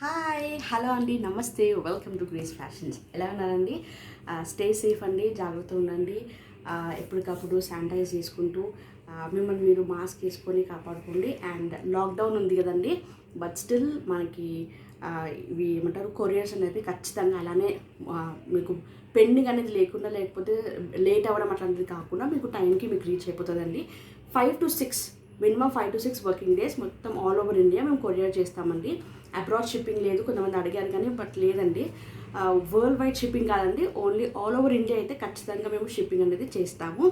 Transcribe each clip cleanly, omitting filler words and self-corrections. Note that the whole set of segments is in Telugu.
హాయ్ హలో అండి, నమస్తే, వెల్కమ్ టు గ్రేస్ ఫ్యాషన్స్. ఎలా ఉన్నారండి? స్టే సేఫ్ అండి, జాగ్రత్తగా ఉండండి. ఎప్పటికప్పుడు శానిటైజ్ చేసుకుంటూ మిమ్మల్ని మీరు మాస్క్ వేసుకొని కాపాడుకోండి. అండ్ లాక్డౌన్ ఉంది కదండి, బట్ స్టిల్ మనకి ఇవి ఏమంటారు కొరియర్స్ అనేది ఖచ్చితంగా అలానే మీకు పెండింగ్ అనేది లేకుండా, లేకపోతే లేట్ అవ్వడం అట్లాంటిది కాకుండా మీకు టైంకి మీకు రీచ్ అయిపోతుందండి. 5 to 6 minimum 5 to 6 working days మొత్తం ఆల్ ఓవర్ ఇండియా మేము కొరియర్ చేస్తామండి. అబ్రాడ్ షిప్పింగ్ లేదు, కొంతమంది అడిగారు కానీ బట్ లేదండి. వరల్డ్ వైడ్ షిప్పింగ్ కాదండి, ఓన్లీ ఆల్ ఓవర్ ఇండియా అయితే ఖచ్చితంగా మేము షిప్పింగ్ అనేది చేస్తాము.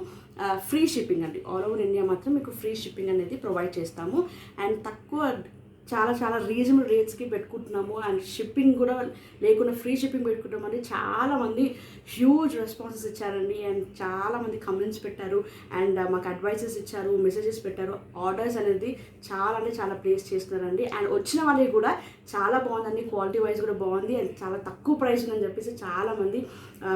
ఫ్రీ షిప్పింగ్ అండి, ఆల్ ఓవర్ ఇండియా మాత్రం మీకు ఫ్రీ షిప్పింగ్ అనేది ప్రొవైడ్ చేస్తాము. అండ్ తక్కువ చాలా చాలా రీజనబుల్ రేట్స్కి పెట్టుకుంటున్నాము. అండ్ షిప్పింగ్ కూడా లేకుండా ఫ్రీ షిప్పింగ్ పెట్టుకుంటామని చాలామంది హ్యూజ్ రెస్పాన్సెస్ ఇచ్చారండి. అండ్ చాలామంది కమెంట్స్ పెట్టారు, అండ్ మాకు అడ్వైసెస్ ఇచ్చారు, మెసేజెస్ పెట్టారు. ఆర్డర్స్ అనేది చాలా అంటే చాలా ప్లేస్ చేస్తున్నారండి. అండ్ వచ్చిన వాళ్ళకి కూడా చాలా బాగుందండి, క్వాలిటీ వైజ్ కూడా బాగుంది, అండ్ చాలా తక్కువ ప్రైస్ ఉందని చెప్పేసి చాలామంది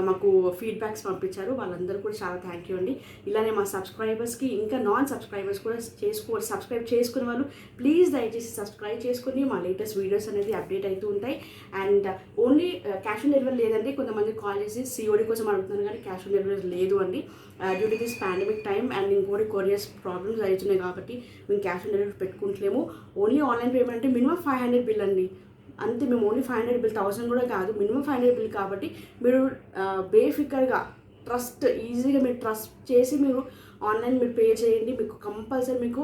మాకు ఫీడ్బ్యాక్స్ పంపించారు. వాళ్ళందరూ కూడా చాలా థ్యాంక్ యూ అండి. ఇలానే మా సబ్స్క్రైబర్స్కి, ఇంకా నాన్ సబ్స్క్రైబర్స్ కూడా సబ్స్క్రైబ్ చేసుకునే వాళ్ళు ప్లీజ్ దయచేసి సబ్స్క్రైబ్ చేసుకుని మా లేటెస్ట్ వీడియోస్ అనేది అప్డేట్ అవుతూ ఉంటాయి. And only cash on delivery లేదండి, కొంతమంది కాల్ చేసి సిఓడి కోసం అడుగుతున్నారు కానీ క్యాష్ ఆన్ డెలివరీ లేదు అండి. Due to this pandemic time and ఇంకోటి కొరియర్స్ ప్రాబ్లమ్స్ అవుతున్నాయి కాబట్టి మేము క్యాష్ ఆన్ డెలివరీ పెట్టుకుంటలేము. ఓన్లీ ఆన్లైన్ పేమెంట్ అంటే మినిమం 500 బిల్ అండి, అంతే. మేము ఓన్లీ 500 బిల్, 1000 కూడా కాదు, మినిమం 500 బిల్. కాబట్టి మీరు బేఫికర్గా ఈజీగా మీరు ట్రస్ట్ చేసి మీరు ఆన్లైన్ మీరు పే చేయండి. మీకు కంపల్సరీ మీకు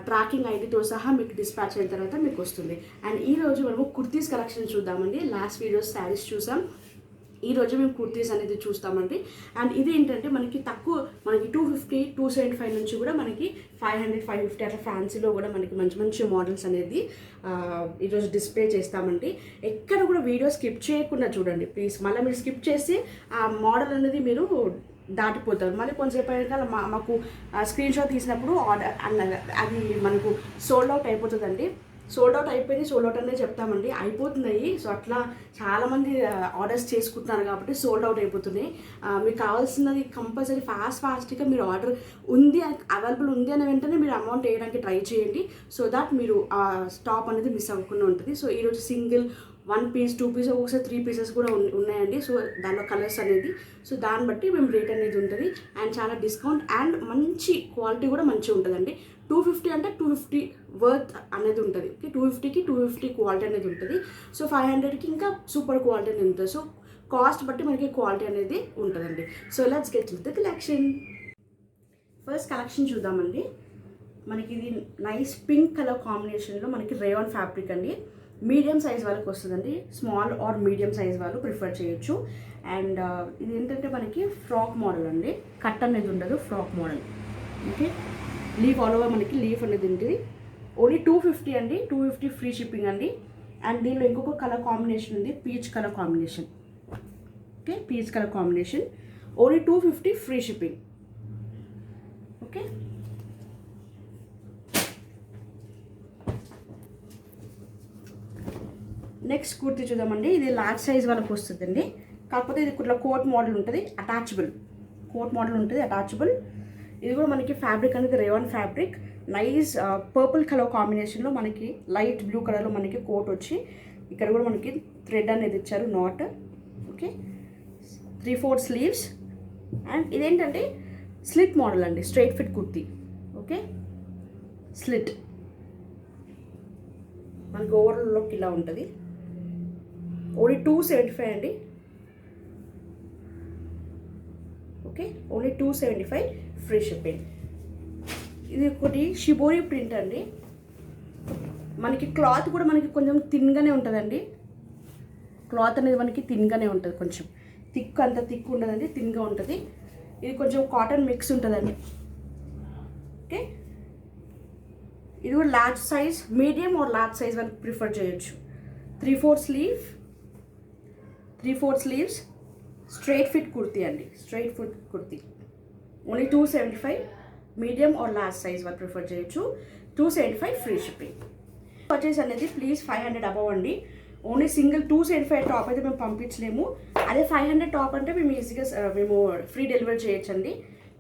ట్రాకింగ్ ఐడితో సహా మీకు డిస్పాచ్ అయిన తర్వాత మీకు వస్తుంది. అండ్ ఈరోజు మనము కుర్తీస్ కలెక్షన్ చూద్దామండి. లాస్ట్ వీడియోస్ శారీస్ చూసాం, ఈరోజు మేము కుర్తీస్ అనేది చూస్తామండి. అండ్ ఇది ఏంటంటే మనకి తక్కువ, మనకి 250, 275 నుంచి కూడా మనకి 500, 550 అట్లా ఫ్యాన్సీలో కూడా మనకి మంచి మంచి మోడల్స్ అనేది ఈరోజు డిస్ప్లే చేస్తామండి. ఎక్కడ కూడా వీడియో స్కిప్ చేయకుండా చూడండి ప్లీజ్. మళ్ళీ మీరు స్కిప్ చేసి ఆ మోడల్ అనేది మీరు దాటిపోతారు. మళ్ళీ కొంచెంసేపు అయినా మాకు స్క్రీన్ షాట్ తీసినప్పుడు ఆర్డర్ అది మనకు సోల్డ్ అవుట్ అయిపోతుందండి. సోల్డ్ అవుట్ అయిపోయింది, సోల్డ్ అవుట్ అనేది చెప్తామండి, అయిపోతున్నాయి. సో అట్లా చాలామంది ఆర్డర్స్ చేసుకుంటున్నారు కాబట్టి సోల్డ్ అవుట్ అయిపోతున్నాయి. మీకు కావాల్సినది కంపల్సరీ ఫాస్ట్గా మీరు ఆర్డర్ ఉంది, అవైలబుల్ ఉంది అనే వెంటనే మీరు అమౌంట్ వేయడానికి ట్రై చేయండి. సో దాట్ మీరు ఆ స్టాప్ అనేది మిస్ అవ్వకుండా ఉంటుంది. సో ఈరోజు సింగిల్ 1 piece, 2 pieces, ఒకసారి 3 pieces కూడా ఉన్నాయండి. సో దానిలో కలర్స్ అనేది, సో దాన్ని బట్టి మేము రేట్ అనేది ఉంటుంది. అండ్ చాలా డిస్కౌంట్ అండ్ మంచి క్వాలిటీ కూడా మంచిగా ఉంటుందండి. 250 అంటే 250 వర్త్ అనేది ఉంటుంది. 250కి 250 క్వాలిటీ అనేది ఉంటుంది. సో 500కి ఇంకా సూపర్ క్వాలిటీ అనేది ఉంటుంది. సో కాస్ట్ బట్టి మనకి క్వాలిటీ అనేది ఉంటుందండి. So let's get with the collection. First collection చూద్దామండి. మనకి ఇది నైస్ పింక్ కలర్ కాంబినేషన్లో మనకి రేయాన్ ఫ్యాబ్రిక్ అండి. మీడియం సైజ్ వాళ్ళకి వస్తుందండి, స్మాల్ ఆర్ మీడియం సైజ్ వాళ్ళు ప్రిఫర్ చేయొచ్చు. అండ్ ఇది ఏంటంటే మనకి ఫ్రాక్ మోడల్ అండి, కట్ అనేది ఉండదు, frock model. Okay, leaf all over మనకి లీఫ్ అనేది ఉంటుంది. ఓన్లీ 250 అండి, 250 ఫ్రీ షిప్పింగ్ అండి. అండ్ దీనిలో ఇంకొక కలర్ కాంబినేషన్ ఉంది, peach colour combination. Okay, peach colour combination, only 250 free shipping. Okay, next kurti చూద్దామండి. ఇది లార్జ్ సైజ్ వాళ్ళకి వస్తుందండి, కాకపోతే ఇది ఇట్లా కోట్ మోడల్ ఉంటుంది, అటాచబుల్ కోట్ మోడల్ ఉంటుంది, అటాచబుల్. ఇది కూడా మనకి ఫ్యాబ్రిక్ అనేది rayon fabric, nice purple colour కాంబినేషన్లో మనకి లైట్ బ్లూ కలర్లో మనకి కోట్ వచ్చి ఇక్కడ కూడా మనకి థ్రెడ్ అనేది ఇచ్చారు, నాట్. Okay, 3/4 sleeves. అండ్ ఇదేంటంటే స్లిట్ మోడల్ అండి, straight fit kurti. Okay, slit మనకి ఓవరాల్ లుక్ ఇలా ఉంటుంది. ఓన్లీ 275 అండి. Okay, only 275 free shipping. ఇది ఒకటి షిబోరి ప్రింట్ అండి. మనకి క్లాత్ కూడా మనకి కొంచెం థిన్గానే ఉంటుందండి. క్లాత్ అనేది మనకి థిన్గానే ఉంటుంది, కొంచెం అంత థిక్ ఉండదండి, థిన్గా ఉంటుంది. ఇది కొంచెం కాటన్ మిక్స్ ఉంటుందండి. ఓకే, ఇది కూడా large size, medium or large size వాళ్ళకి ప్రిఫర్ చేయొచ్చు. 3/4 స్లీవ్స్, స్ట్రైట్ ఫిట్ కుర్తీ అండి, straight fit kurti. Only 275, medium or large size వాళ్ళు ప్రిఫర్ చేయొచ్చు. 275 ఫ్రీ షిప్పింగ్. పర్చేస్ అనేది ప్లీజ్ 500 అబవ్ అండి. ఓన్లీ సింగిల్ 275 టాప్ అయితే మేము పంపించలేము. అదే 500 టాప్ అంటే మేము ఈజీగా మేము ఫ్రీ డెలివరీ చేయొచ్చండి.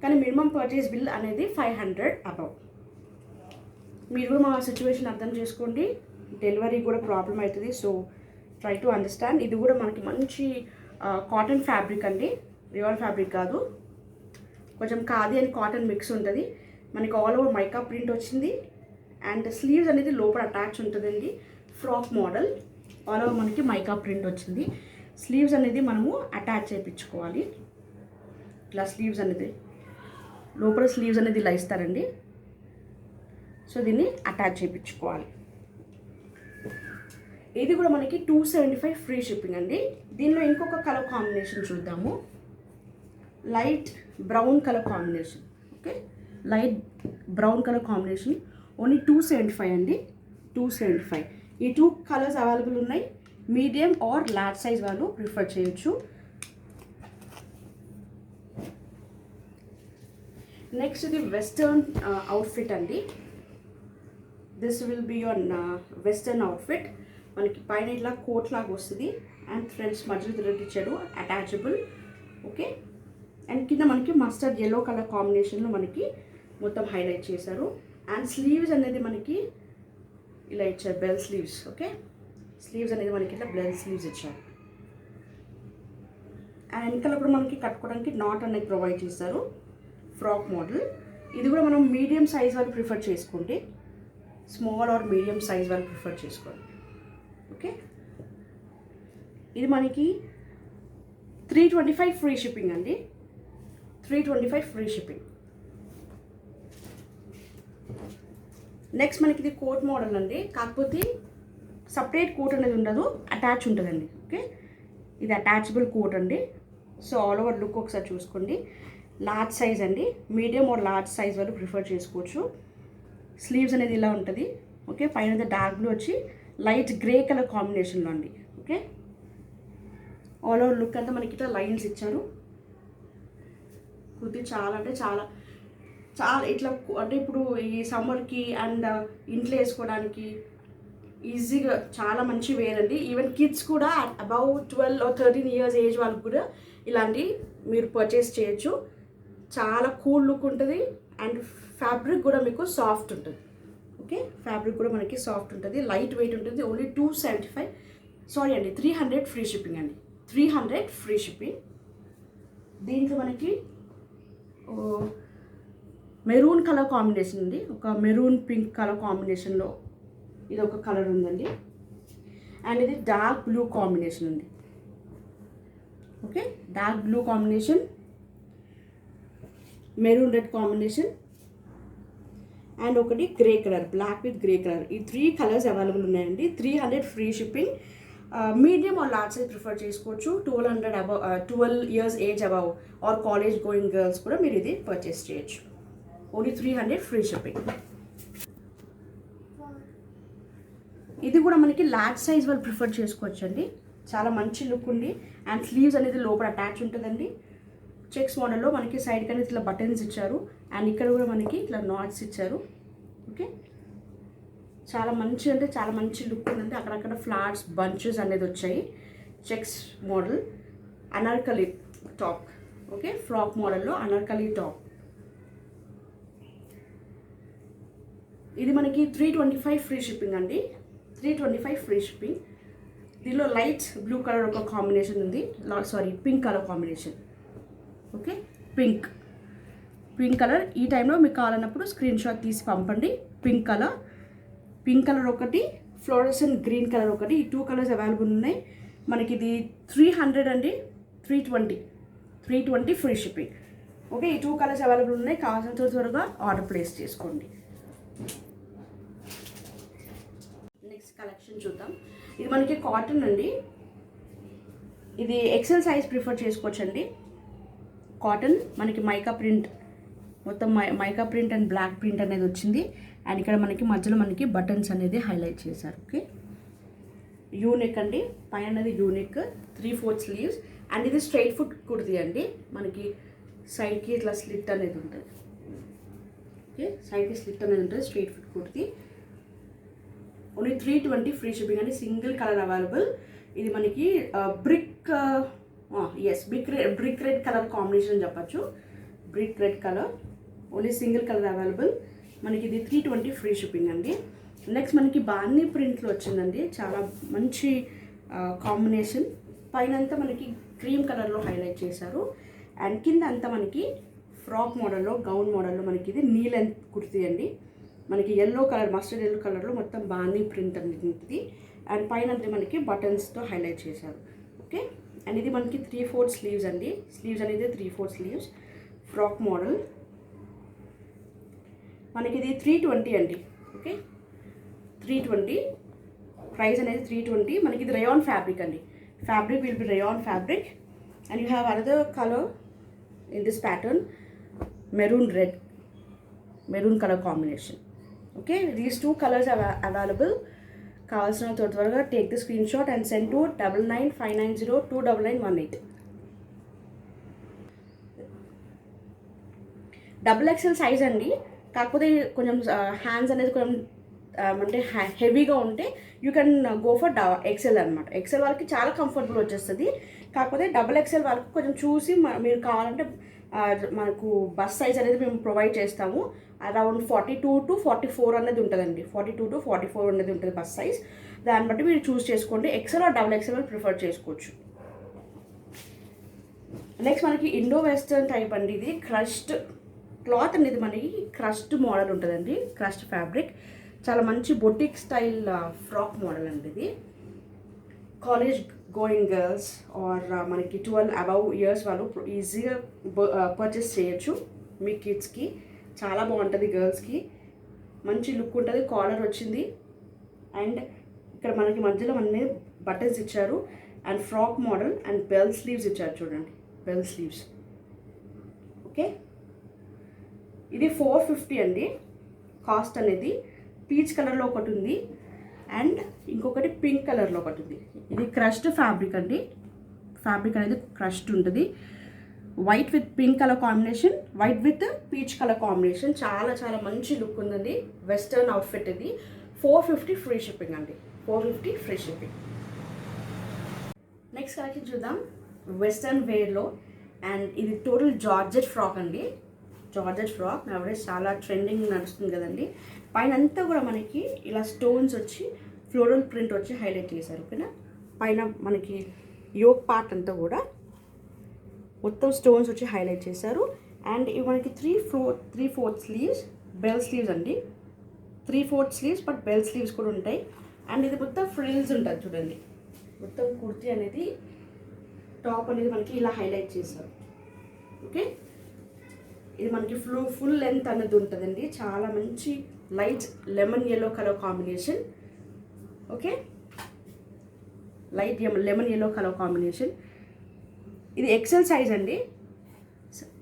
కానీ మినిమం పర్చేస్ బిల్ అనేది 500 అబవ్. మీరు కూడా మా సిచ్యువేషన్ అర్థం చేసుకోండి, డెలివరీ కూడా ప్రాబ్లం అవుతుంది. So try to understand. ఇది కూడా మనకి మంచి కాటన్ ఫ్యాబ్రిక్ అండి, రియాల్ ఫ్యాబ్రిక్ కాదు, కొంచెం ఖాదీ అండ్ కాటన్ మిక్స్ ఉంటుంది. మనకి ఆల్ ఓవర్ మైకా ప్రింట్ వచ్చింది అండ్ స్లీవ్స్ అనేది లోపల అటాచ్ ఉంటుందండి. ఫ్రాక్ మోడల్ ఆల్ ఓవర్ మనకి మైకా ప్రింట్ వచ్చింది. స్లీవ్స్ అనేది మనము అటాచ్ చేయించుకోవాలి. ఇట్లా స్లీవ్స్ అనేది లోపల స్లీవ్స్ అనేది ఇలా ఇస్తారండి. సో దీన్ని అటాచ్ చేయించుకోవాలి. ఇది కూడా మనకి 275 ఫ్రీ షిప్పింగ్ అండి. దీనిలో ఇంకొక కలర్ కాంబినేషన్ చూద్దాము. Light brown colour combination. Okay, light brown colour combination only 275 అండి. 275. ఈ 2 కలర్స్ అవైలబుల్ ఉన్నాయి. మీడియం ఆర్ లార్జ్ సైజ్ వాళ్ళు ప్రిఫర్ చేయొచ్చు. నెక్స్ట్ ఇది వెస్టర్న్ అవుట్ఫిట్ అండి. This will be on western outfit. మనకి పైన ఇట్లా కోట్ లాగా వస్తుంది అండ్ ఫ్రెండ్స్ మధ్యలో థ్రెడ్ ఇచ్చాడు అటాచబుల్. ఓకే, అండ్ కింద మనకి మస్టర్డ్ ఎల్లో కలర్ కాంబినేషన్లో మనకి మొత్తం హైలైట్ చేశారు. అండ్ స్లీవ్స్ అనేది మనకి ఇలా ఇచ్చారు, బెల్ స్లీవ్స్. ఓకే, స్లీవ్స్ అనేది మనకి ఇట్లా బెల్ స్లీవ్స్ ఇచ్చారు. అండ్ వెనకాల కూడా మనకి కట్టుకోవడానికి నాట్ అనేది ప్రొవైడ్ చేస్తారు. Frock model. ఇది కూడా మనం మీడియం సైజ్ వాళ్ళు ప్రిఫర్ చేసుకుంటే, స్మాల్ ఆర్ మీడియం సైజ్ వాళ్ళు ప్రిఫర్ చేసుకోండి. ఓకే, ఇది మనకి 325 ఫ్రీ షిప్పింగ్ అండి. 325 ఫ్రీ షిప్పింగ్. నెక్స్ట్ మనకి ఇది కోట్ మోడల్ అండి, కాకపోతే సపరేట్ కోట్ అనేది ఉండదు, అటాచ్ ఉంటుందండి. ఓకే, ఇది అటాచబుల్ కోట్ అండి. సో ఆల్ ఓవర్ లుక్ ఒకసారి చూసుకోండి. లార్జ్ సైజ్ అండి, మీడియం ఆర్ లార్జ్ సైజ్ వాళ్ళు ప్రిఫర్ చేసుకోవచ్చు. స్లీవ్స్ అనేది ఇలా ఉంటుంది. ఓకే, పైన డార్క్ బ్లూ వచ్చి లైట్ గ్రే కలర్ కాంబినేషన్లో అండి. ఓకే, ఆల్ ఓవర్ లుక్ అంతా మనకి ఇట్లా లైన్స్ ఇచ్చారు. కుర్తి చాలా అంటే చాలా చాలా ఇట్లా అంటే ఇప్పుడు ఈ సమ్మర్కి అండ్ ఇంట్లో వేసుకోవడానికి ఈజీగా చాలా మంచి వేర్ అండి. ఈవెన్ కిడ్స్ కూడా అబౌట్ 12 or 13 ఇయర్స్ ఏజ్ వాళ్ళకి కూడా ఇలాంటి మీరు పర్చేస్ చేయొచ్చు. చాలా కూల్ లుక్ ఉంటుంది అండ్ ఫ్యాబ్రిక్ కూడా మీకు సాఫ్ట్ ఉంటుంది. ఓకే, ఫ్యాబ్రిక్ కూడా మనకి సాఫ్ట్ ఉంటుంది, లైట్ వెయిట్ ఉంటుంది. ఓన్లీ 275, సారీ అండి 300 ఫ్రీ షిప్పింగ్ అండి. 300 ఫ్రీ షిప్పింగ్. దీంట్లో మనకి మెరూన్ కలర్ కాంబినేషన్ ఉంది, ఒక మెరూన్ పింక్ కలర్ కాంబినేషన్లో ఇది ఒక కలర్ ఉందండి. అండ్ ఇది డార్క్ బ్లూ కాంబినేషన్ ఉంది. Okay, dark blue combination, maroon red combination and ఒకటి grey colour, black with grey colour. ఈ 3 కలర్స్ అవైలబుల్ ఉన్నాయండి. 300 free shipping. Medium or large size prefer చేసుకోవచ్చు. 12 years age above or college going girls కూడా మీరు ఇది పర్చేస్ చేయొచ్చు. Only 300 free shipping. ఇది కూడా మనకి లార్జ్ సైజ్ వాళ్ళు ప్రిఫర్ చేసుకోవచ్చు అండి. చాలా మంచి లుక్ ఉంది అండ్ స్లీవ్స్ అనేది లోపల అటాచ్ ఉంటుందండి. చెక్స్ మోడల్లో మనకి సైడ్ కానీ ఇట్లా బటన్స్ ఇచ్చారు అండ్ ఇక్కడ కూడా మనకి ఇట్లా నాట్స్ ఇచ్చారు. ఓకే, చాలా మంచి అంటే చాలా మంచి లుక్ ఉందండి. అక్కడక్కడ ఫ్లవర్స్ బంచెస్ అనేది వచ్చాయి. Checks model, Anarkali top. Okay, frock మోడల్లో అనార్కలి టాప్. ఇది మనకి 325 ఫ్రీ షిప్పింగ్ అండి. 325 ఫ్రీ షిప్పింగ్. దీనిలో లైట్ బ్లూ కలర్ ఒక కాంబినేషన్ ఉంది, sorry pink colour combination. Okay, pink colour. ఈ టైంలో మీకు కావాలన్నప్పుడు స్క్రీన్ షాట్ తీసి పంపండి. పింక్ కలర్ ఒకటి, ఫ్లోరసెంట్ గ్రీన్ కలర్ ఒకటి. ఈ 2 కలర్స్ అవైలబుల్ ఉన్నాయి. మనకి ఇది 300 అండి. 320 ఫ్రీ షిప్పింగ్. ఓకే, ఈ 2 కలర్స్ అవైలబుల్ ఉన్నాయి. కావాల్సినంత త్వరగా ఆర్డర్ ప్లేస్ చేసుకోండి. నెక్స్ట్ కలెక్షన్ చూద్దాం. ఇది మనకి కాటన్ అండి. ఇది ఎక్సెల్ సైజ్ ప్రిఫర్ చేసుకోవచ్చు అండి. కాటన్ మనకి మైకా ప్రింట్, మొత్తం mica print and block print అనేది వచ్చింది. అండ్ ఇక్కడ మనకి మధ్యలో మనకి బటన్స్ అనేది హైలైట్ చేశారు. ఓకే, యూనిక్ అండి, పైన అనేది యూనిక్, 3/4 స్లీవ్స్. అండ్ ఇది స్ట్రైట్ ఫుట్ కుర్తీ అండి. మనకి సైడ్కి ఇట్లా స్లిట్ అనేది ఉంటుంది. ఓకే, సైడ్కి స్లిట్ అనేది ఉంటుంది, straight fit kurti. Only 320 free shipping అండి. Single colour available. ఇది మనకి బ్రిక్ రెడ్ కలర్ కాంబినేషన్ చెప్పచ్చు. Brick red colour. Only single colour available. మనకి ఇది 320 ఫ్రీ షిప్పింగ్ అండి. నెక్స్ట్ మనకి బాందీ ప్రింట్లో వచ్చిందండి. చాలా మంచి కాంబినేషన్. పైన అంతా మనకి క్రీమ్ కలర్లో హైలైట్ చేశారు. అండ్ కింద అంతా మనకి ఫ్రాక్ మోడల్లో, గౌన్ మోడల్లో మనకి ఇది నీ లెంత్ కుర్తీ అండి. మనకి ఎల్లో కలర్, మస్టర్డ్ ఎల్లో కలర్లో మొత్తం బాందీ ప్రింట్ అనేది ఉంటుంది. అండ్ పైన అంటే మనకి బటన్స్తో హైలైట్ చేశారు. ఓకే, అండ్ ఇది మనకి 3/4 స్లీవ్స్ అండి. స్లీవ్స్ అనేది 3/4 స్లీవ్స్, ఫ్రాక్ మోడల్. మనకి ఇది 320 అండి. ఓకే, 320 ప్రైస్ అనేది 320. మనకి ఇది రేయాన్ ఫ్యాబ్రిక్ అండి. Fabric will be rayon fabric. And you have another colour in this pattern, maroon red, maroon colour combination. Okay, these 2 colours available. కావాల్సిన త్వరగా take the screen shot and send to 9959029918. XXL size అండి. కాకపోతే కొంచెం హ్యాండ్స్ అనేది కొంచెం అంటే హెవీగా ఉంటే you can go for XL అనమాట. XL వాళ్ళకి చాలా కంఫర్టబుల్ వచ్చేస్తుంది. కాకపోతే XXL వాళ్ళకి కొంచెం చూసి మీరు కావాలంటే మనకు బస్ సైజ్ అనేది మేము ప్రొవైడ్ చేస్తాము. అరౌండ్ 42 to 44 అనేది ఉంటుందండి. 42 to 44 అనేది ఉంటుంది బస్ సైజ్. దాన్ని బట్టి మీరు చూస్ చేసుకోండి. XL ఆర్ XXL ప్రిఫర్ చేసుకోవచ్చు. నెక్స్ట్ మనకి ఇండో వెస్టర్న్ టైప్ అండి. ఇది క్రష్డ్ క్లాత్ అనేది మనకి క్రష్డ్ మోడల్ ఉంటుందండి. క్రష్డ్ ఫ్యాబ్రిక్, చాలా మంచి బొటిక్ స్టైల్ ఫ్రాక్ మోడల్ అండి ఇది. కాలేజ్ గోయింగ్ గర్ల్స్ ఆర్ మనకి 12 అబవ్ ఇయర్స్ వాళ్ళు ఈజీగా పర్చేస్ చేయొచ్చు. మీ కిడ్స్కి చాలా బాగుంటుంది. గర్ల్స్కి మంచి లుక్ ఉంటుంది. కాలర్ వచ్చింది అండ్ ఇక్కడ మనకి మధ్యలో అన్నీ బటన్స్ ఇచ్చారు. And frock model and bell sleeves ఇచ్చారు. చూడండి, బెల్ స్లీవ్స్. ఓకే, ఇది 450 అండి కాస్ట్ అనేది. పీచ్ కలర్లో ఒకటి ఉంది అండ్ ఇంకొకటి పింక్ కలర్లో ఒకటి ఉంది. ఇది క్రష్డ్ ఫ్యాబ్రిక్ అండి. ఫ్యాబ్రిక్ అనేది క్రష్డ్ ఉంటుంది. White with pink colour combination, white with peach colour combination. చాలా చాలా మంచి లుక్ ఉందండి. వెస్టర్న్ అవుట్ఫిట్ ఇది. 450 ఫ్రీ షిప్పింగ్ అండి. 450 ఫ్రీ షిప్పింగ్. నెక్స్ట్ కలెక్షన్ చూద్దాం. వెస్టర్న్ వేర్లో అండ్ ఇది టోటల్ జార్జెట్ ఫ్రాక్ అండి. జార్జెట్ ఫ్రాక్ నవడేస్ చాలా ట్రెండింగ్ నడుస్తుంది కదండి. పైన అంతా కూడా మనకి ఇలా స్టోన్స్ వచ్చి ఫ్లోరల్ ప్రింట్ వచ్చి హైలైట్ చేశారు. ఓకేనా, పైన మనకి యోక్ పార్ట్ అంతా కూడా మొత్తం స్టోన్స్ వచ్చి హైలైట్ చేశారు. అండ్ ఇవి మనకి 3/4 స్లీవ్స్, బెల్ స్లీవ్స్ అండి. 3/4 స్లీవ్స్ బట్ బెల్ స్లీవ్స్ కూడా ఉంటాయి. అండ్ ఇది మొత్తం ఫ్రిల్స్ ఉంటుంది. చూడండి, మొత్తం కుర్తీ అనేది టాప్ అనేది మనకి ఇలా హైలైట్ చేశారు. ఓకే, ఇది మనకి ఫుల్ లెంత్ అనేది ఉంటుందండి. చాలా మంచి light lemon yellow colour combination. Okay, light lemon yellow colour combination. ఇది XL సైజ్ అండి.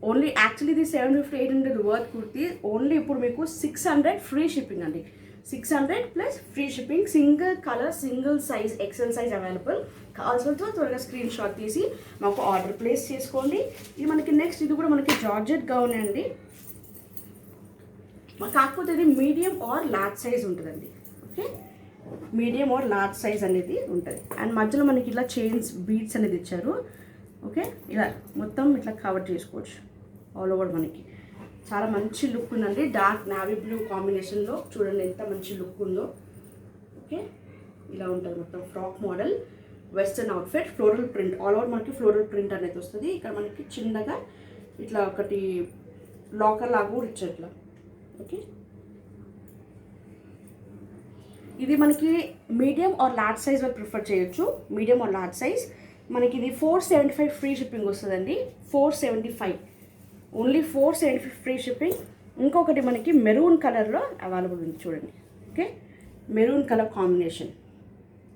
ఓన్లీ యాక్చువల్లీ ఇది 750-800 వర్త్ కుర్తీ. ఓన్లీ ఇప్పుడు మీకు 600 ఫ్రీ షిప్పింగ్ అండి. 600 plus free shipping. Single colour, single size, XL size available. కావాల్సినంత త్వరగా స్క్రీన్ షాట్ తీసి మాకు ఆర్డర్ ప్లేస్ చేసుకోండి. ఇది మనకి నెక్స్ట్, ఇది కూడా మనకి జార్జెట్ గౌన్ అండి. కాకపోతే ఇది మీడియం ఆర్ లార్జ్ సైజ్ ఉంటుందండి. Okay, medium or large size అనేది ఉంటుంది. అండ్ మధ్యలో మనకి ఇలా చైన్స్, బీడ్స్ అనేది ఇచ్చారు. ఓకే, ఇలా మొత్తం ఇట్లా కవర్ చేసుకోవచ్చు ఆల్ ఓవర్. మనకి చాలా మంచి లుక్ ఉందండి. డార్క్ నావీ బ్లూ కాంబినేషన్లో చూడండి ఎంత మంచి లుక్ ఉందో. ఓకే, ఇలా ఉంటుంది మొత్తం frock model western outfit. Floral print all over మనకి ఫ్లోరల్ ప్రింట్ అనేది వస్తుంది. ఇక్కడ మనకి చిన్నగా ఇట్లా ఒకటి లాకర్ లాగా కూడా ఇచ్చారు ఇట్లా. ఓకే, ఇది మనకి మీడియం ఆర్ లార్జ్ సైజ్ వాళ్ళు ప్రిఫర్ చేయొచ్చు. Medium or large size. మనకి ఇది 475 ఫ్రీ షిప్పింగ్ వస్తుందండి. 475 ఓన్లీ 475 ఫ్రీ షిప్పింగ్. ఇంకొకటి మనకి మెరూన్ కలర్లో అవైలబుల్ ఉంది. చూడండి, ఓకే, మెరూన్ కలర్ కాంబినేషన్.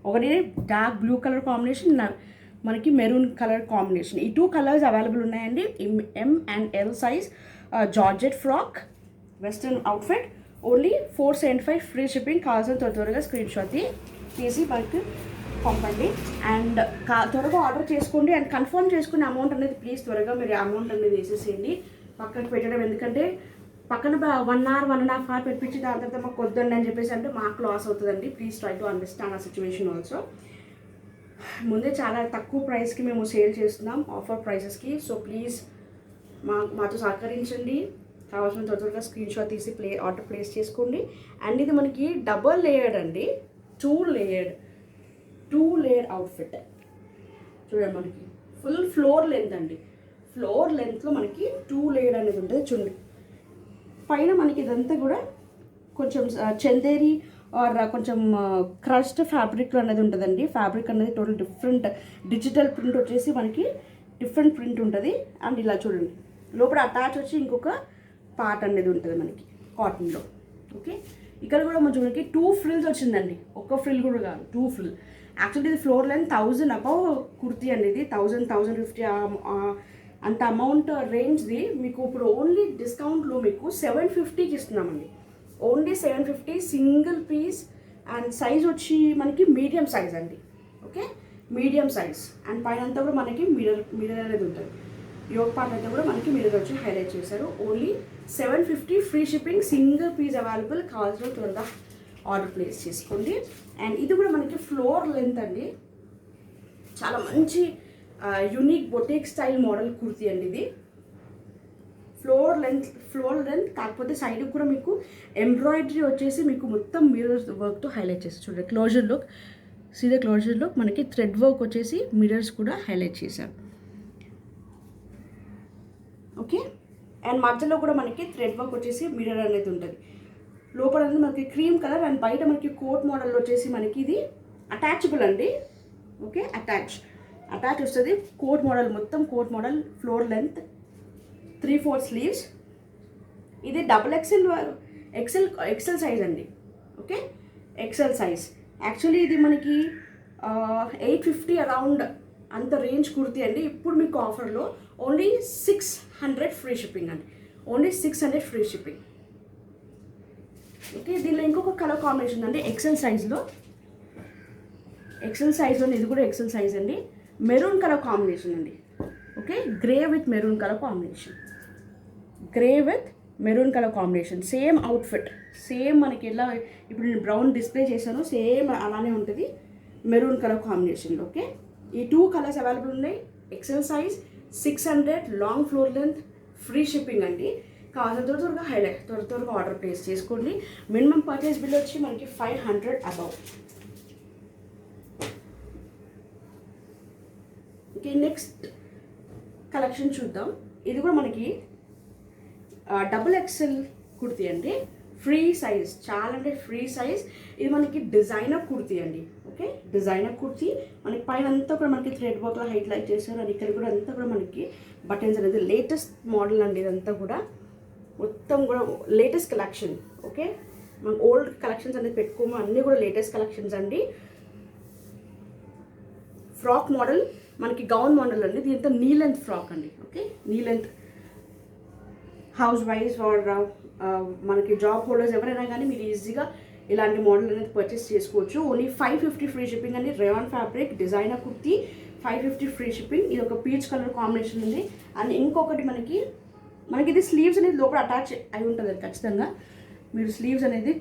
ఒకటి డార్క్ బ్లూ కలర్ కాంబినేషన్, మనకి మెరూన్ కలర్ కాంబినేషన్. ఈ 2 కలర్స్ అవైలబుల్ ఉన్నాయండి. M and L size georgette frock western outfit. Only 475 free shipping. కావాల్సిన త్వరగా స్క్రీన్ షాట్ తీసి మనకి పంపండి. అండ్ త్వరగా ఆర్డర్ చేసుకోండి. అండ్ కన్ఫర్మ్ చేసుకునే అమౌంట్ అనేది ప్లీజ్ త్వరగా మీరు అమౌంట్ అనేది వేసేసేయండి. పక్కకు పెట్టడం, ఎందుకంటే పక్కన 1 hour 1.5 hour పెట్టించి దాని తర్వాత మాకు వద్దండి అని చెప్పేసి అంటే మాకు లాస్ అవుతుందండి. ప్లీజ్ ట్రై టు అండర్స్టాండ్ ఆ సిచ్యువేషన్ ఆల్సో. ముందే చాలా తక్కువ ప్రైస్కి మేము సేల్ చేస్తున్నాం, ఆఫర్ ప్రైసెస్కి. సో ప్లీజ్ మాతో సహకరించండి. కావాల్సిన త్వరగా స్క్రీన్ షాట్ తీసి ఆర్డర్ ప్లేస్ చేసుకోండి. అండ్ ఇది మనకి డబల్ లేయర్డ్ అండి, 2 లేయర్డ్. 2 layer outfit. చూడండి మనకి ఫుల్ ఫ్లోర్ లెంత్ అండి. ఫ్లోర్ లెంత్లో మనకి 2 లేయర్ అనేది ఉంటుంది. చూడండి పైన మనకి ఇదంతా కూడా కొంచెం చందేరి ఆర్ కొంచెం క్రష్డ్ ఫ్యాబ్రిక్ అనేది ఉంటుందండి. ఫ్యాబ్రిక్ అనేది టోటల్ డిఫరెంట్ డిజిటల్ ప్రింట్ వచ్చేసి మనకి డిఫరెంట్ ప్రింట్ ఉంటుంది. అండ్ ఇలా చూడండి లోపల అటాచ్ వచ్చి ఇంకొక పార్ట్ అనేది ఉంటుంది మనకి కాటన్లో. ఓకే, ఇక్కడ కూడా మనకి 2 ఫ్రిల్స్ వచ్చిందండి. ఒక్క ఫ్రిల్ కూడా కాదు, 2 ఫ్రిల్. యాక్చువల్లీ ఇది ఫ్లోర్ లెంత్ 1000 అబౌవ్ కుర్తీ అండి. ఇది 1000-1050 అంత అమౌంట్ రేంజ్ది మీకు ఇప్పుడు ఓన్లీ డిస్కౌంట్లో మీకు 750కి ఇస్తున్నామండి. Only 750 single piece. And size వచ్చి మనకి మీడియం సైజ్ అండి. Okay, medium size. అండ్ పైన అంతా కూడా మనకి మిర్రర్ అనేది ఉంటుంది. యోగ్ పార్ట్ అంతా కూడా మనకి మిర్రర్ వచ్చి హైలైట్ చేశారు. Only 750 free shipping, single piece available. కావాల్సిన త్వరగా ఆర్డర్ ప్లేస్ చేసుకోండి. అండ్ ఇది కూడా మనకి ఫ్లోర్ లెంత్ అండి. చాలా మంచి unique boutique style model kurti అండి ఇది. ఫ్లోర్ లెంత్ కాకపోతే సైడ్ కూడా మీకు ఎంబ్రాయిడరీ వచ్చేసి మీకు మొత్తం మిర్రర్ వర్క్తో హైలైట్ చేసి చూడండి. క్లోజర్ లుక్, సీదా క్లోజర్ లుక్ మనకి థ్రెడ్ వర్క్ వచ్చేసి మిర్రర్స్ కూడా హైలైట్ చేశారు. ఓకే, అండ్ మధ్యలో కూడా మనకి థ్రెడ్ వర్క్ వచ్చేసి మిర్రర్ అనేది ఉంటుంది. లోపల అనేది మనకి క్రీమ్ కలర్ అండ్ బయట మనకి కోట్ మోడల్ వచ్చేసి మనకి ఇది అటాచబుల్ అండి. ఓకే, అటాచ్ వస్తుంది. కోట్ మోడల్, మొత్తం coat model, floor length, 3/4 sleeves. ఇది XL సైజ్ అండి. Okay, XL size. యాక్చువల్లీ ఇది మనకి 850 అరౌండ్ అంత రేంజ్ కుర్తీ అండి. ఇప్పుడు మీకు ఆఫర్లో ఓన్లీ 600 ఫ్రీ షిప్పింగ్ అండి. Only 600 free shipping. ఓకే, దీనిలో ఇంకొక కలర్ కాంబినేషన్ అండి ఎక్సెల్ సైజ్లో ఇది కూడా ఎక్సెల్ సైజ్ అండి. మెరూన్ కలర్ కాంబినేషన్ అండి. Okay, grey with maroon colour combination. Same outfit, same మనకి ఎలా ఇప్పుడు నేను బ్రౌన్ డిస్ప్లే చేశాను సేమ్ అలానే ఉంటుంది మెరూన్ కలర్ కాంబినేషన్లో. ఓకే, ఈ 2 కలర్స్ అవైలబుల్ ఉన్నాయి. XL size, 600, long floor length, free shipping అండి. కావాల్సిన త్వరగా ఆర్డర్ ప్లేస్ చేసుకోండి. మినిమం పర్చేస్ బిల్ వచ్చి మనకి 500 అబౌవ్. ఓకే, నెక్స్ట్ కలెక్షన్ చూద్దాం. ఇది కూడా మనకి XXL కుర్తీ అండి. ఫ్రీ సైజ్, చాలా అంటే ఫ్రీ సైజ్. ఇది మనకి డిజైనర్ కుర్తీ అండి. Okay, designer kurti. మనకి పైన అంతా కూడా మనకి థ్రెడ్ వర్క్లో హైలైట్ చేశారు. అండ్ ఇక్కడ కూడా అంతా కూడా మనకి బటన్స్ అనేది లేటెస్ట్ మోడల్ అండి. ఇదంతా కూడా మొత్తం కూడా లేటెస్ట్ కలెక్షన్. ఓకే, మనం ఓల్డ్ కలెక్షన్స్ అనేది పెట్టుకోము, అన్నీ కూడా లేటెస్ట్ కలెక్షన్స్ అండి. ఫ్రాక్ మోడల్, మనకి గౌన్ మోడల్ అండి. దీంతో నీ లెంత్ ఫ్రాక్ అండి. Okay, knee length house wife or మనకి జాబ్ హోల్డర్స్ ఎవరైనా కానీ మీరు ఈజీగా ఇలాంటి మోడల్ అనేది పర్చేస్ చేసుకోవచ్చు. ఓన్లీ 550 ఫ్రీ షిప్పింగ్ అండి. Rayon fabric designer kurti, 550 free shipping. ఇది ఒక పీచ్ కలర్ కాంబినేషన్ ఉంది. అండ్ ఇంకొకటి మనకి ఇది స్లీవ్స్ అనేది లోపల అటాచ్ అయి ఉంటుంది. ఖచ్చితంగా మీరు స్లీవ్స్ అనేది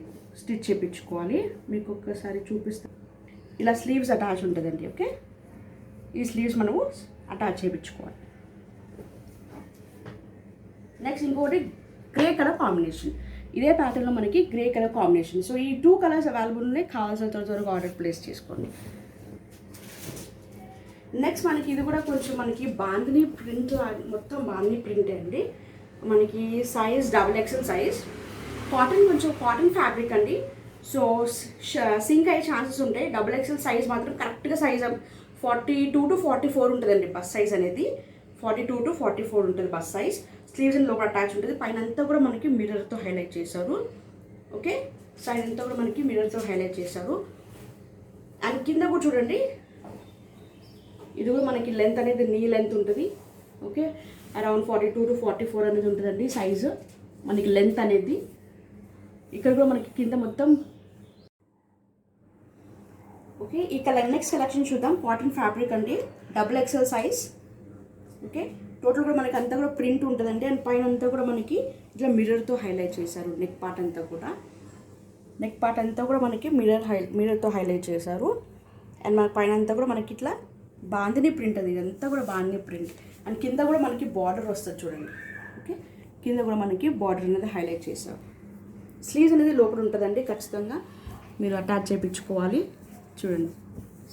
స్టిచ్ చేయించుకోవాలి. మీకు ఒక్కసారి చూపిస్తాను. ఇలా స్లీవ్స్ అటాచ్ ఉంటుందండి. ఓకే, ఈ స్లీవ్స్ మనము అటాచ్ చేయించుకోవాలి. నెక్స్ట్ ఇంకోటి గ్రే కలర్ కాంబినేషన్. ఇదే ప్యాటర్న్లో మనకి గ్రే కలర్ కాంబినేషన్. సో ఈ 2 కలర్స్ అవైలబుల్ ఉన్నాయి. కావాల్సిన త్వరగా ఆర్డర్ ప్లేస్ చేసుకోండి. నెక్స్ట్ మనకి ఇది కూడా కొంచెం మనకి బాందిని ప్రింట్, మొత్తం బాందిని ప్రింట్ అండి. మనకి సైజ్ XXL సైజ్. కొంచెం కాటన్ ఫ్యాబ్రిక్ అండి. సో సింక్ అయ్యే ఛాన్సెస్ ఉంటాయి. XXL సైజ్ మాత్రం కరెక్ట్గా సైజ్ 42 to 44 ఉంటుందండి బస్ సైజ్ అనేది. 42 to 44 ఉంటుంది బస్ సైజ్. స్లీవ్స్ లోపల అటాచ్ ఉంటుంది. పైన అంతా కూడా మనకి మిర్రర్తో హైలైట్ చేశారు. ఓకే, సైడ్ అంతా కూడా మనకి మిర్రర్తో హైలైట్ చేశారు. అండ్ కింద కూడా చూడండి, ఇది కూడా మనకి లెంత్ అనేది నీ లెంత్ ఉంటుంది. ఓకే, అరౌండ్ 42 to 44 అనేది ఉంటుందండి సైజు మనకి లెంత్ అనేది. ఇక్కడ కూడా మనకి కింద మొత్తం. ఓకే, ఈ నెక్స్ట్ కలెక్షన్ చూద్దాం. కాటన్ ఫ్యాబ్రిక్ అండి, XXL సైజ్. ఓకే, టోటల్ కూడా మనకి అంతా కూడా ప్రింట్ ఉంటుందండి. అండ్ పైన అంతా కూడా మనకి ఇట్లా మిర్రర్తో హైలైట్ చేశారు. నెక్ పార్ట్ అంతా కూడా మనకి మిర్రర్తో హైలైట్ చేశారు. అండ్ మన పైన అంతా కూడా మనకి ఇట్లా బాందిని ప్రింట్ అది. ఇదంతా కూడా బాందిని ప్రింట్. అండ్ కింద కూడా మనకి బార్డర్ వస్తుంది చూడండి. ఓకే, కింద కూడా మనకి బార్డర్ అనేది హైలైట్ చేశారు. స్లీవ్స్ అనేది లోపల ఉంటుందండి. ఖచ్చితంగా మీరు అటాచ్ చేయించుకోవాలి. చూడండి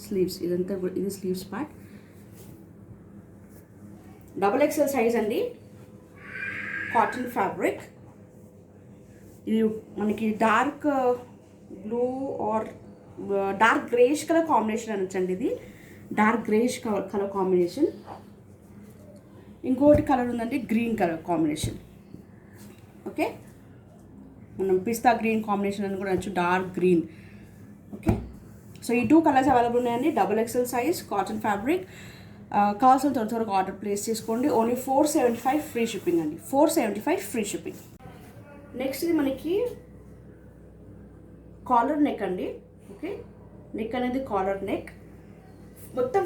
స్లీవ్స్ ఇదంతా ఇది స్లీవ్స్ పార్ట్. XXL సైజ్ అండి, కాటన్ ఫ్యాబ్రిక్. ఇది మనకి dark blue or dark greyish colour combination అనొచ్చండి. ఇది డార్క్ గ్రేష్ కలర్ కాంబినేషన్. ఇంకోటి కలర్ ఉందండి, గ్రీన్ కలర్ కాంబినేషన్. ఓకే, మనం పిస్తా గ్రీన్ కాంబినేషన్ అని కూడా అనొచ్చు, డార్క్ గ్రీన్. ఓకే, సో ఈ 2 కలర్స్ అవైలబుల్ ఉన్నాయండి. XXL size cotton fabric. కావాల్సిన త్వరగా ఆర్డర్ ప్లేస్ చేసుకోండి. ఓన్లీ 475 ఫ్రీ షిప్పింగ్ అండి, 475 ఫ్రీ షిప్పింగ్. నెక్స్ట్ ఇది మనకి కాలర్ నెక్ అండి. ఓకే, నెక్ అనేది కాలర్ నెక్, మొత్తం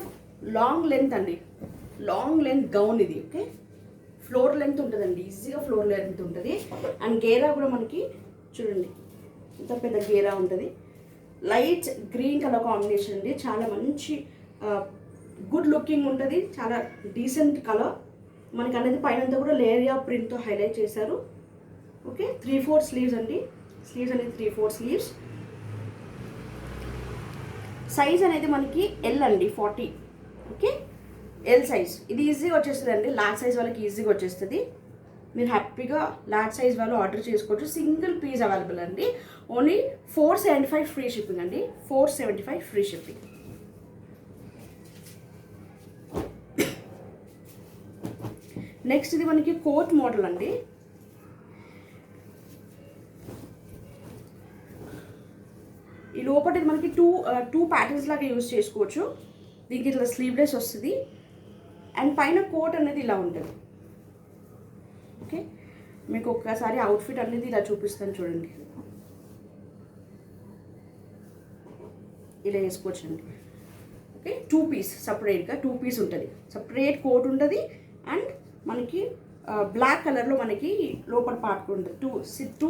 లాంగ్ లెంత్ అండి, లాంగ్ లెంత్ గౌన్ ఇది. ఓకే, ఫ్లోర్ లెంత్ ఉంటుందండి, ఈజీగా ఫ్లోర్ లెంత్ ఉంటుంది. అండ్ గేరా కూడా మనకి చూడండి ఇంత పెద్ద గేరా ఉంటుంది. లైట్ గ్రీన్ కలర్ కాంబినేషన్ అండి, చాలా మంచి గుడ్ లుకింగ్ ఉంటుంది, చాలా డీసెంట్ కలర్. మనకి అనేది పైనంతా కూడా లేరియా ప్రింట్తో హైలైట్ చేశారు. ఓకే, 3/4 స్లీవ్స్ అండి, స్లీవ్స్ అనేది 3/4 స్లీవ్స్. సైజ్ అనేది మనకి ఎల్ అండి, 40. ఓకే, ఎల్ సైజ్ ఇది ఈజీగా వచ్చేస్తుంది అండి. లార్జ్ సైజ్ వాళ్ళకి ఈజీగా వచ్చేస్తుంది. మీరు హ్యాపీగా లార్జ్ సైజ్ వాళ్ళు ఆర్డర్ చేసుకోవచ్చు. సింగిల్ పీస్ అవైలబుల్ అండి. ఓన్లీ 475 ఫ్రీ షిప్పింగ్ అండి, 475 ఫ్రీ షిప్పింగ్. నెక్స్ట్ ఇది మనకి కోట్ మోడల్ అండి. ఈ లోపల మనకి టూ ప్యాటర్న్స్ లాగా యూజ్ చేసుకోవచ్చు. దీనికి ఇట్లా స్లీవ్లెస్ వస్తుంది అండ్ పైన కోట్ అనేది ఇలా ఉంటుంది. ఓకే, మీకు ఒక్కసారి అవుట్ఫిట్ అనేది ఇలా చూపిస్తాను చూడండి. ఇలా వేసుకోవచ్చండి. ఓకే, 2 పీస్ సపరేట్గా 2 పీస్ ఉంటుంది, సపరేట్ కోట్ ఉంటుంది. అండ్ మనకి బ్లాక్ కలర్లో మనకి లోపల పార్ట్ ఉంటుంది. టూ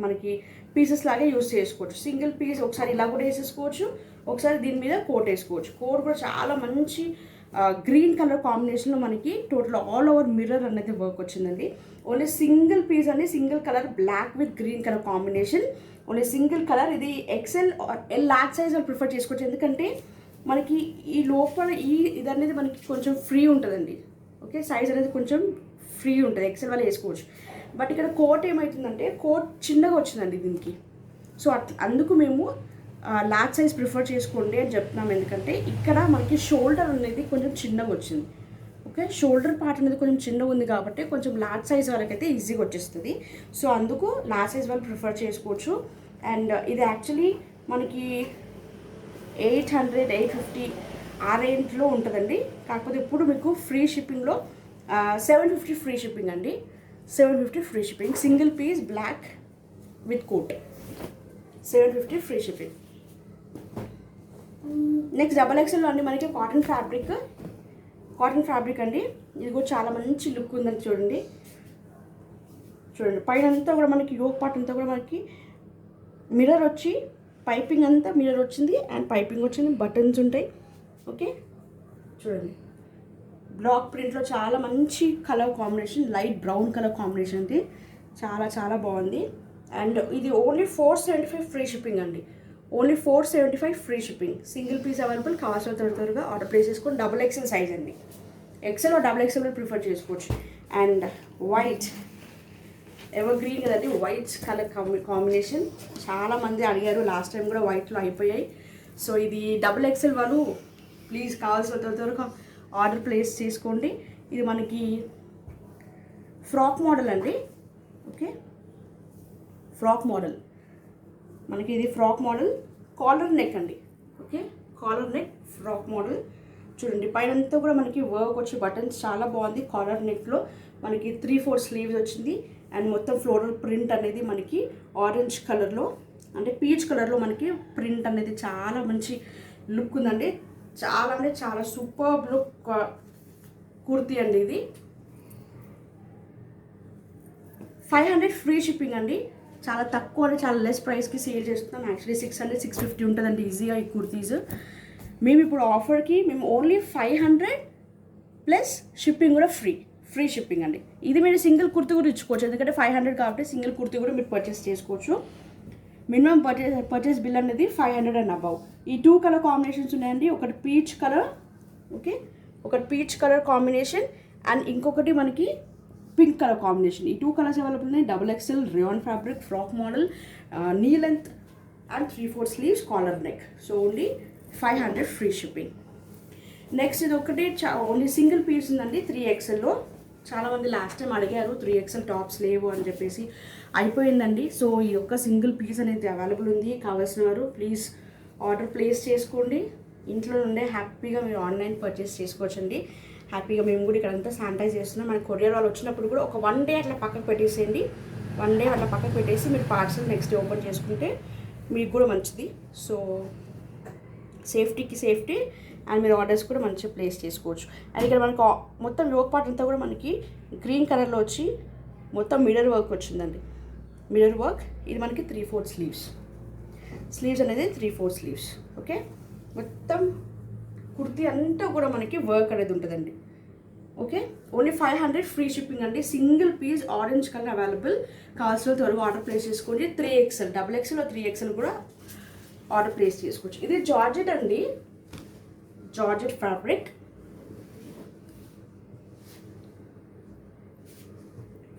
మనకి పీసెస్ లాగే యూజ్ చేసుకోవచ్చు. సింగిల్ పీస్ ఒకసారి ఇలా కూడా వేసేసుకోవచ్చు, ఒకసారి దీని మీద కోట్ వేసుకోవచ్చు. కోట్ కూడా చాలా మంచి గ్రీన్ కలర్ కాంబినేషన్లో మనకి టోటల్ ఆల్ ఓవర్ మిర్రర్ అనేది వర్క్ వచ్చిందండి. ఓన్లీ సింగిల్ పీస్ అండి, single colour black with green colour combination. Only single colour. ఇది XL ఎల్ లార్జ్ సైజ్ వాళ్ళు ప్రిఫర్ చేసుకోవచ్చు, ఎందుకంటే మనకి ఈ లోపల ఇది అనేది మనకి కొంచెం ఫ్రీ ఉంటుందండి. ఓకే, సైజ్ అనేది కొంచెం ఫ్రీ ఉంటుంది, XL వాళ్ళు వేసుకోవచ్చు. బట్ ఇక్కడ కోట్ ఏమవుతుందంటే కోట్ చిన్నగా వచ్చిందండి దీనికి. సో అందుకు మేము లార్జ్ సైజ్ ప్రిఫర్ చేసుకోండి అని చెప్తున్నాం, ఎందుకంటే ఇక్కడ మనకి షోల్డర్ అనేది కొంచెం చిన్నగా వచ్చింది. ఓకే, షోల్డర్ పార్ట్ అనేది కొంచెం చిన్నగా ఉంది కాబట్టి కొంచెం లార్జ్ సైజ్ వాళ్ళకైతే ఈజీగా వచ్చేస్తుంది. సో అందుకు లార్జ్ సైజ్ వాళ్ళు ప్రిఫర్ చేసుకోవచ్చు. అండ్ ఇది యాక్చువల్లీ మనకి 800, 850 ఆ రేంజ్లో ఉంటుందండి. కాకపోతే ఇప్పుడు మీకు ఫ్రీ షిప్పింగ్లో 750 ఫ్రీ షిప్పింగ్ అండి, 750 free shipping. Single piece black with coat, 750 free shipping. Next XXL అండి మనకి కాటన్ ఫ్యాబ్రిక్ అండి. ఇది కూడా చాలా మంచి లుక్ ఉందని చూడండి. పైన అంతా కూడా మనకి యోక్ పార్ట్ అంతా కూడా మనకి మిర్రర్ వచ్చి పైపింగ్ అంతా మిర్రర్ వచ్చింది అండ్ పైపింగ్ వచ్చింది, బటన్స్ ఉంటాయి. ఓకే, చూడండి బ్లాక్ ప్రింట్లో చాలా మంచి colour combination, light brown colour combination ఇది, చాలా చాలా బాగుంది. అండ్ ఇది ఓన్లీ 475 ఫ్రీ షిప్పింగ్ అండి, only 475 free shipping. Single piece available. కావాల్సిన త్వరగా ఆర్డర్ ప్లేస్ చేసుకొని. XXL సైజ్ అండి, XL XXL ప్రిఫర్ చేసుకోవచ్చు. అండ్ వైట్ ఎవర్ గ్రీన్ కదండి, వైట్ కలర్ కాంబినేషన్. చాలామంది అడిగారు, లాస్ట్ టైం కూడా వైట్లో అయిపోయాయి. సో ఇది XXL వాళ్ళు ప్లీజ్ కావాల్సిన త్వరగా ఆర్డర్ ప్లేస్ చేసుకోండి. ఇది మనకి ఫ్రాక్ మోడల్ అండి. ఓకే, ఫ్రాక్ మోడల్ మనకి ఇది ఫ్రాక్ మోడల్, కాలర్ నెక్ అండి. Okay, collar neck frock model. చూడండి పైన అంతా కూడా మనకి వర్క్ వచ్చి బటన్స్ చాలా బాగుంది. కాలర్ నెక్లో మనకి 3/4 స్లీవ్స్ వచ్చింది. అండ్ మొత్తం ఫ్లోరల్ ప్రింట్ అనేది మనకి ఆరెంజ్ కలర్లో అంటే పీచ్ కలర్లో మనకి ప్రింట్ అనేది చాలా మంచి లుక్ ఉందండి. చాలా అంటే చాలా సూపర్ లుక్ కుర్తీ అండి. ఇది 500 ఫ్రీ షిప్పింగ్ అండి. చాలా తక్కువ అంటే చాలా లెస్ ప్రైస్కి సేల్ చేస్తున్నాం. యాక్చువల్లీ 600, 650 ఉంటుందండి ఈజీగా ఈ కుర్తీస్. మేము ఇప్పుడు ఆఫర్కి మేము ఓన్లీ 500 ప్లస్ షిప్పింగ్ కూడా ఫ్రీ షిప్పింగ్ అండి. ఇది మీరు సింగిల్ కుర్తీ కూడా ఇచ్చుకోవచ్చు, ఎందుకంటే 500 కాబట్టి సింగిల్ కుర్తీ కూడా మీరు పర్చేస్ చేసుకోవచ్చు. మినిమం పర్చేస్ బిల్ అనేది 500 అండ్ అబవ్. ఈ 2 కలర్ కాంబినేషన్స్ ఉన్నాయండి. ఒకటి పీచ్ కలర్, ఓకే, ఒకటి పీచ్ కలర్ కాంబినేషన్ అండ్ ఇంకొకటి మనకి పింక్ కలర్ కాంబినేషన్. ఈ 2 కలర్స్ అవైలబుల్ ఉన్నాయి. XXL rayon fabric frock model, knee length and 3/4 sleeves, collar neck. So only 500 free shipping. Next ఇది ఒకటి ఓన్లీ సింగిల్ పీస్ ఉందండి 3XLలో. చాలామంది లాస్ట్ టైం అడిగారు 3XL టాప్స్ లేవు అని చెప్పేసి, అయిపోయిందండి. సో ఈ యొక్క సింగిల్ పీస్ అనేది అవైలబుల్ ఉంది. కావాల్సిన వారు ప్లీజ్ ఆర్డర్ ప్లేస్ చేసుకోండి. ఇంట్లో నుండే హ్యాపీగా మీరు ఆన్లైన్ పర్చేస్ చేసుకోవచ్చండి. హ్యాపీగా మేము కూడా ఇక్కడంతా శానిటైజ్ చేస్తున్నాం. మన కొరియర్ వాళ్ళు వచ్చినప్పుడు కూడా ఒక 1 డే అట్లా పక్కకు పెట్టేసేయండి. 1 డే అట్లా పక్కకు పెట్టేసి మీరు పార్సల్ నెక్స్ట్ డే ఓపెన్ చేసుకుంటే మీకు కూడా మంచిది. సో సేఫ్టీకి సేఫ్టీ అండ్ మీరు ఆర్డర్స్ కూడా మంచిగా ప్లేస్ చేసుకోవచ్చు. అండ్ ఇక్కడ మనకు మొత్తం యోక్ పార్ట్ అంతా కూడా మనకి గ్రీన్ కలర్లో వచ్చి మొత్తం మిర్రర్ వర్క్ వచ్చిందండి. Mirror work. ఇది మనకి 3/4 స్లీవ్స్ అనేది 3/4 స్లీవ్స్. ఓకే, మొత్తం కుర్తీ అంతా కూడా మనకి వర్క్ అనేది ఉంటుందండి. ఓకే, ఓన్లీ 500 ఫ్రీ షిప్పింగ్ అండి. Single piece orange colour available. కావాల్సిన త్వరగా ఆర్డర్ ప్లేస్ చేసుకోండి. 3XL, XXL 3XL కూడా ఆర్డర్ ప్లేస్ చేసుకోవచ్చు. ఇది జార్జెట్ అండి, జార్జెట్ ఫ్యాబ్రిక్.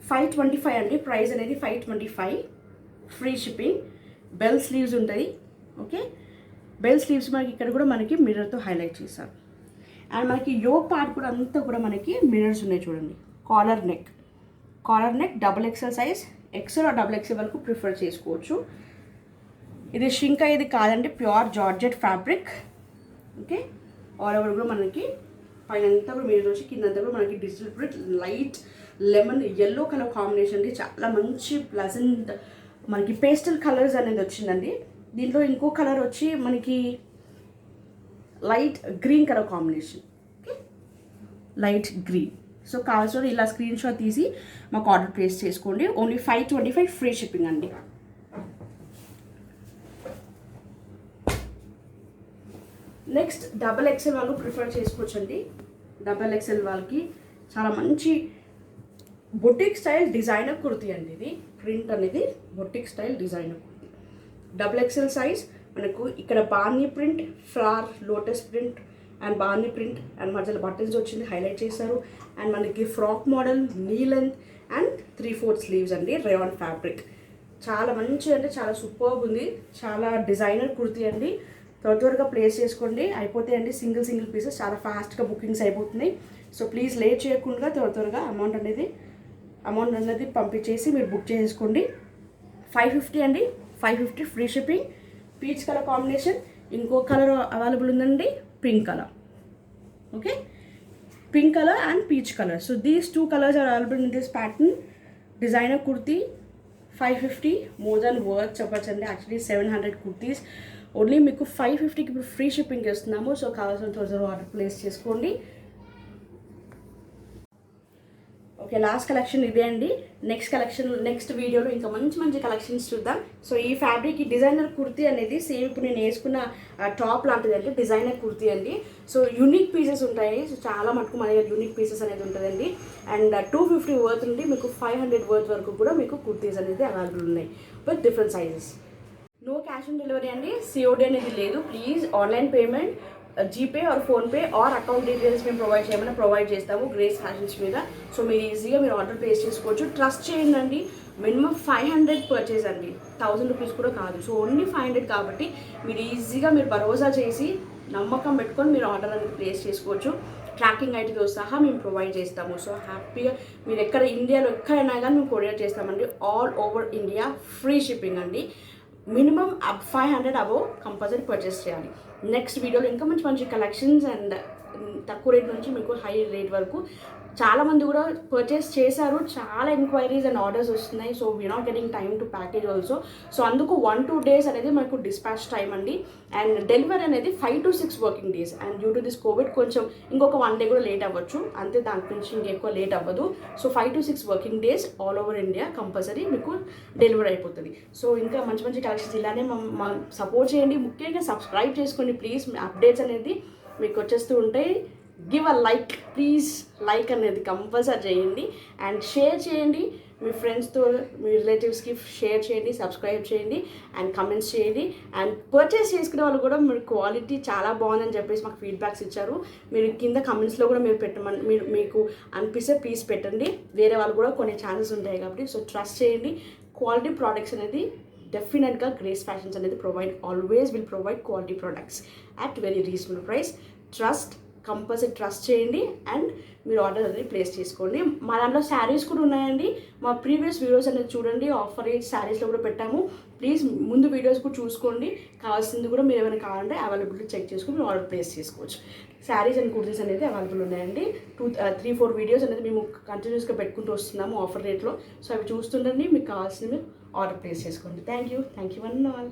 525 అండి ప్రైస్ అనేది. 525 ఫ్రీ షిప్పింగ్. బెల్ స్లీవ్స్ ఉంటుంది. ఓకే, బెల్ స్లీవ్స్ మనకి ఇక్కడ కూడా మనకి మిర్రర్తో హైలైట్ చేశారు. అండ్ మనకి యోక్ పార్ట్ కూడా అంతా కూడా మనకి మిర్రర్స్ ఉన్నాయి చూడండి. Collar neck XXL size, XL or XXL వరకు ప్రిఫర్ చేసుకోవచ్చు. ఇది షింక్ అయ్యేది కాదండి, pure georgette fabric. Okay, all over కూడా మనకి పైన అంతా కూడా మిర్రర్ వచ్చి కిందంతా కూడా మనకి digital print, light lemon yellow colour combination అండి. చాలా మంచి ప్లజెంట్ మనకి పేస్టల్ కలర్స్ అనేది వచ్చిందండి. దీంట్లో ఇంకో కలర్ వచ్చి మనకి light green colour combination. Okay, light green. So కావాల్సిన ఇలా స్క్రీన్ షాట్ తీసి మాకు ఆర్డర్ ప్లేస్ చేసుకోండి. ఓన్లీ 525 ఫ్రీ షిప్పింగ్ అండి. నెక్స్ట్ XXL వాళ్ళు ప్రిఫర్ చేసుకోవచ్చండి. XXL వాళ్ళకి చాలా మంచి బొటిక్ స్టైల్ డిజైనర్ కుర్తీ అండి. ఇది ప్రింట్ అనేది boutique style designer kurti. XXL size మనకు ఇక్కడ బార్నీ print, flower, lotus print and బార్నీ ప్రింట్ అండ్ మధ్యలో బటన్స్ వచ్చింది, హైలైట్ చేశారు. అండ్ మనకి frock model, knee length and 3/4 sleeves అండి, రేయాన్ ఫ్యాబ్రిక్. చాలా మంచి అంటే చాలా సూపర్బ్ ఉంది. చాలా డిజైనర్ కుర్తీ అండి. త్వరగా ప్లేస్ చేసుకోండి, అయిపోతాయండి. సింగిల్ పీసెస్ చాలా ఫాస్ట్గా బుకింగ్స్ అయిపోతున్నాయి. సో ప్లీజ్ లేట్ చేయకుండా త్వరగా అమౌంట్ అనేది పంపించేసి మీరు బుక్ చేసుకోండి. 550 అండి, 550 free shipping. Peach colour combination. ఇంకో కలర్ అవైలబుల్ ఉందండి, pink colour. Okay, pink colour and peach colour. So these 2 colours are available in this pattern. Designer kurti 550 more than worth చెప్పచ్చండి. యాక్చువల్లీ 700 కుర్తీస్ ఓన్లీ మీకు 550కి ఇప్పుడు ఫ్రీ షిప్పింగ్ ఇస్తున్నాము. సో కావాల్సిన త్వరగా ఆర్డర్ ప్లేస్ చేసుకోండి. ఓకే, లాస్ట్ కలెక్షన్ ఇదే అండి. నెక్స్ట్ వీడియోలో ఇంకా మంచి కలెక్షన్స్ చూద్దాం. సో ఈ ఫ్యాబ్రిక్, ఈ డిజైనర్ కుర్తీ అనేది సేమ్ ఇప్పుడు నేను వేసుకున్న టాప్ లాంటిది అంటే డిజైనర్ కుర్తీ అండి. సో యూనిక్ పీసెస్ ఉంటాయి. సో చాలా మటుకు మన దగ్గర యూనిక్ పీసెస్ అనేది ఉంటుందండి. అండ్ 250 వర్త్ నుండి మీకు 500 వర్త్ వరకు కూడా మీకు కుర్తీస్ అనేది అవైలబుల్ ఉన్నాయి with different sizes. No cash on delivery అండి, COD అనేది లేదు. Please online payment, GPay or PhonePe or account details మేము ప్రొవైడ్ చేస్తాము గ్రేస్ ఫ్యాషన్స్ మీద. సో మీరు ఈజీగా మీరు ఆర్డర్ ప్లేస్ చేసుకోవచ్చు. ట్రస్ట్ చేయండి. మినిమం 500 పర్చేజ్ అండి, 1000 రూపీస్ కూడా కాదు. సో ఓన్లీ 500 కాబట్టి మీరు ఈజీగా మీరు భరోసా చేసి నమ్మకం పెట్టుకొని మీరు ఆర్డర్ అనేది ప్లేస్ చేసుకోవచ్చు. ట్రాకింగ్ ఐటీతో సహా మేము ప్రొవైడ్ చేస్తాము. సో హ్యాపీగా మీరు ఇండియాలో ఎక్కడైనా కానీ మేము కొరియర్ చేస్తామండి. All over India free shipping అండి. మినిమం 500 అబోవ్ కంపల్సరీ పర్చేస్ చేయాలి. నెక్స్ట్ వీడియోలో ఇంకా మంచి కలెక్షన్స్ అండ్ తక్కువ రేట్ నుంచి మీకు హై రేట్ వరకు చాలామంది కూడా పర్చేస్ చేశారు. చాలా ఎంక్వైరీస్ అండ్ ఆర్డర్స్ వస్తున్నాయి. So we not getting time to package also. So అందుకు 1-2 days అనేది మనకు డిస్పాచ్ టైం అండి. అండ్ డెలివరీ అనేది 5 to 6 working days. And due to this Covid కొంచెం ఇంకొక 1 day కూడా లేట్ అవ్వచ్చు, అంతే, దాని నుంచి ఇంకెక్కువ లేట్ అవ్వదు. So 5 to 6 working days all over India compulsory మీకు డెలివరీ అయిపోతుంది. సో ఇంకా మంచి కలెక్షన్స్ ఇలానే సపోర్ట్ చేయండి. ముఖ్యంగా సబ్స్క్రైబ్ చేసుకోండి ప్లీజ్. అప్డేట్స్ అనేది మీకు వచ్చేస్తూ ఉంటాయి. Give a like please. Like అనేది కంపల్సరీ చేయండి అండ్ షేర్ చేయండి. మీ ఫ్రెండ్స్తో మీ రిలేటివ్స్కి షేర్ చేయండి, సబ్స్క్రైబ్ చేయండి అండ్ కమెంట్స్ చేయండి. అండ్ పర్చేస్ చేసుకునే వాళ్ళు కూడా మీరు క్వాలిటీ చాలా బాగుందని చెప్పేసి మాకు ఫీడ్బ్యాక్స్ ఇచ్చారు. మీరు కింద కమెంట్స్లో కూడా మీరు పెట్టమని మీకు అనిపిస్తే ప్లీజ్ పెట్టండి. వేరే వాళ్ళు కూడా కొన్ని ఛానల్స్ ఉంటాయి కాబట్టి సో ట్రస్ట్ చేయండి. క్వాలిటీ ప్రోడక్ట్స్ అనేది డెఫినెట్గా గ్రేస్ ఫ్యాషన్స్ అనేది always will provide quality products at very reasonable price. Compulsory trust చేయండి అండ్ మీరు ఆర్డర్ అనేది ప్లేస్ చేసుకోండి. మా దాంట్లో శారీస్ కూడా ఉన్నాయండి. మా ప్రీవియస్ వీడియోస్ అనేది చూడండి, ఆఫర్ రేట్ శారీస్లో కూడా పెట్టాము. ప్లీజ్ ముందు వీడియోస్ కూడా చూసుకోండి. కావాల్సింది కూడా మీరు ఏమైనా కావాలంటే అవైలబిలిటీ చెక్ చేసుకుని మీరు ఆర్డర్ ప్లేస్ చేసుకోవచ్చు. శారీస్ అండ్ కుర్తీస్ అనేది అవైలబుల్ ఉన్నాయండి. 3-4 వీడియోస్ అనేది మేము కంటిన్యూస్గా పెట్టుకుంటూ వస్తున్నాము ఆఫర్ రేట్లో. సో అవి చూస్తుండండి, మీకు కావాల్సింది మీరు ఆర్డర్ ప్లేస్ చేసుకోండి. Thank you one and all.